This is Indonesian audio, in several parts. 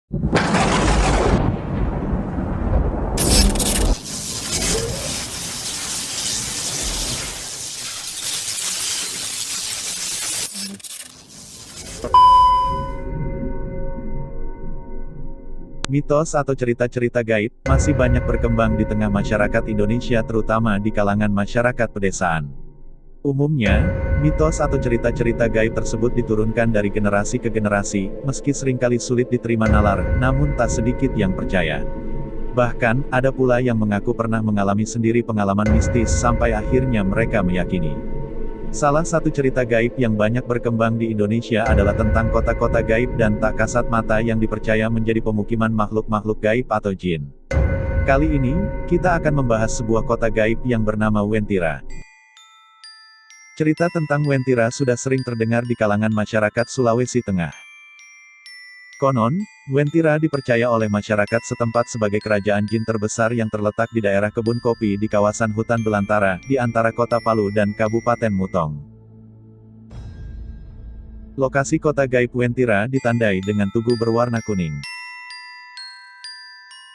Mitos atau cerita-cerita gaib masih banyak berkembang di tengah masyarakat Indonesia, terutama di kalangan masyarakat pedesaan. Umumnya, mitos atau cerita-cerita gaib tersebut diturunkan dari generasi ke generasi, meski seringkali sulit diterima nalar, namun tak sedikit yang percaya. Bahkan, ada pula yang mengaku pernah mengalami sendiri pengalaman mistis sampai akhirnya mereka meyakini. Salah satu cerita gaib yang banyak berkembang di Indonesia adalah tentang kota-kota gaib dan tak kasat mata yang dipercaya menjadi pemukiman makhluk-makhluk gaib atau jin. Kali ini, kita akan membahas sebuah kota gaib yang bernama Wentira. Cerita tentang Wentira sudah sering terdengar di kalangan masyarakat Sulawesi Tengah. Konon, Wentira dipercaya oleh masyarakat setempat sebagai kerajaan jin terbesar yang terletak di daerah kebun kopi di kawasan hutan belantara, di antara kota Palu dan Kabupaten Mutong. Lokasi kota gaib Wentira ditandai dengan tugu berwarna kuning.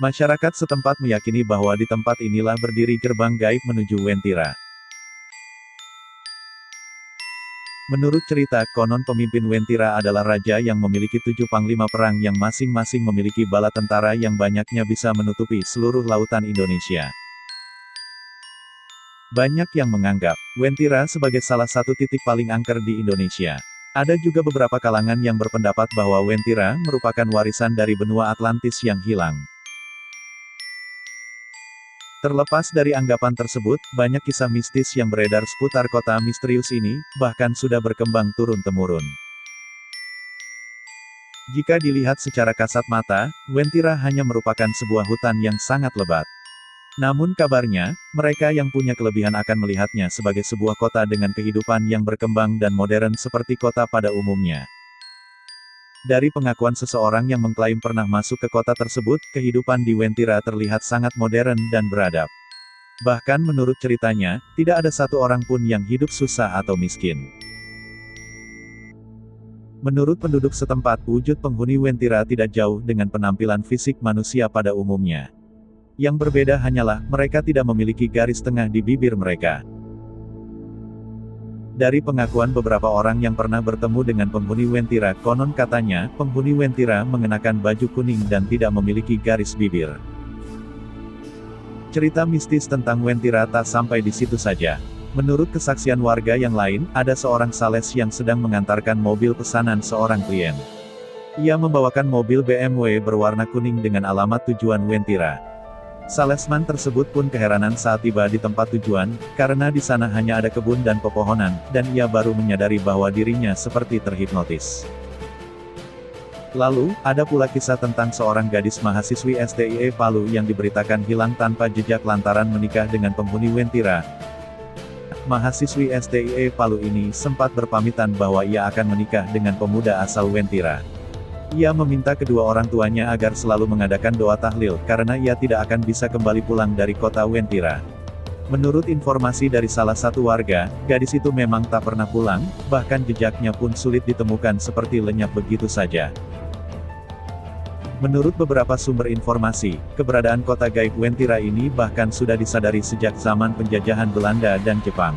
Masyarakat setempat meyakini bahwa di tempat inilah berdiri gerbang gaib menuju Wentira. Menurut cerita, konon pemimpin Wentira adalah raja yang memiliki 7 panglima perang yang masing-masing memiliki bala tentara yang banyaknya bisa menutupi seluruh lautan Indonesia. Banyak yang menganggap Wentira sebagai salah satu titik paling angker di Indonesia. Ada juga beberapa kalangan yang berpendapat bahwa Wentira merupakan warisan dari benua Atlantis yang hilang. Terlepas dari anggapan tersebut, banyak kisah mistis yang beredar seputar kota misterius ini, bahkan sudah berkembang turun-temurun. Jika dilihat secara kasat mata, Wentira hanya merupakan sebuah hutan yang sangat lebat. Namun kabarnya, mereka yang punya kelebihan akan melihatnya sebagai sebuah kota dengan kehidupan yang berkembang dan modern seperti kota pada umumnya. Dari pengakuan seseorang yang mengklaim pernah masuk ke kota tersebut, kehidupan di Wentira terlihat sangat modern dan beradab. Bahkan menurut ceritanya, tidak ada satu orang pun yang hidup susah atau miskin. Menurut penduduk setempat, wujud penghuni Wentira tidak jauh dengan penampilan fisik manusia pada umumnya. Yang berbeda hanyalah, mereka tidak memiliki garis tengah di bibir mereka. Dari pengakuan beberapa orang yang pernah bertemu dengan penghuni Wentira, konon katanya, penghuni Wentira mengenakan baju kuning dan tidak memiliki garis bibir. Cerita mistis tentang Wentira tak sampai di situ saja. Menurut kesaksian warga yang lain, ada seorang sales yang sedang mengantarkan mobil pesanan seorang klien. Ia membawakan mobil BMW berwarna kuning dengan alamat tujuan Wentira. Salesman tersebut pun keheranan saat tiba di tempat tujuan, karena di sana hanya ada kebun dan pepohonan, dan ia baru menyadari bahwa dirinya seperti terhipnotis. Lalu, ada pula kisah tentang seorang gadis mahasiswi STIE Palu yang diberitakan hilang tanpa jejak lantaran menikah dengan penghuni Wentira. Mahasiswi STIE Palu ini sempat berpamitan bahwa ia akan menikah dengan pemuda asal Wentira. Ia meminta kedua orang tuanya agar selalu mengadakan doa tahlil, karena ia tidak akan bisa kembali pulang dari kota Wentira. Menurut informasi dari salah satu warga, gadis itu memang tak pernah pulang, bahkan jejaknya pun sulit ditemukan seperti lenyap begitu saja. Menurut beberapa sumber informasi, keberadaan kota gaib Wentira ini bahkan sudah disadari sejak zaman penjajahan Belanda dan Jepang.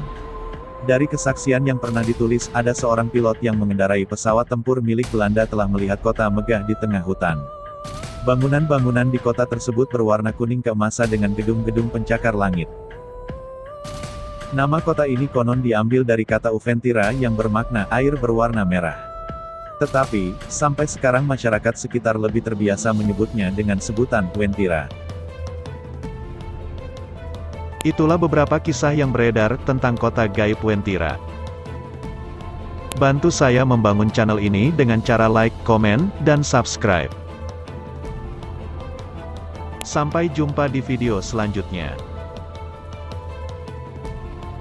Dari kesaksian yang pernah ditulis, ada seorang pilot yang mengendarai pesawat tempur milik Belanda telah melihat kota megah di tengah hutan. Bangunan-bangunan di kota tersebut berwarna kuning keemasan dengan gedung-gedung pencakar langit. Nama kota ini konon diambil dari kata Uventira yang bermakna air berwarna merah. Tetapi, sampai sekarang masyarakat sekitar lebih terbiasa menyebutnya dengan sebutan Wentira. Itulah beberapa kisah yang beredar tentang kota gaib Wentira. Bantu saya membangun channel ini dengan cara like, komen, dan subscribe. Sampai jumpa di video selanjutnya.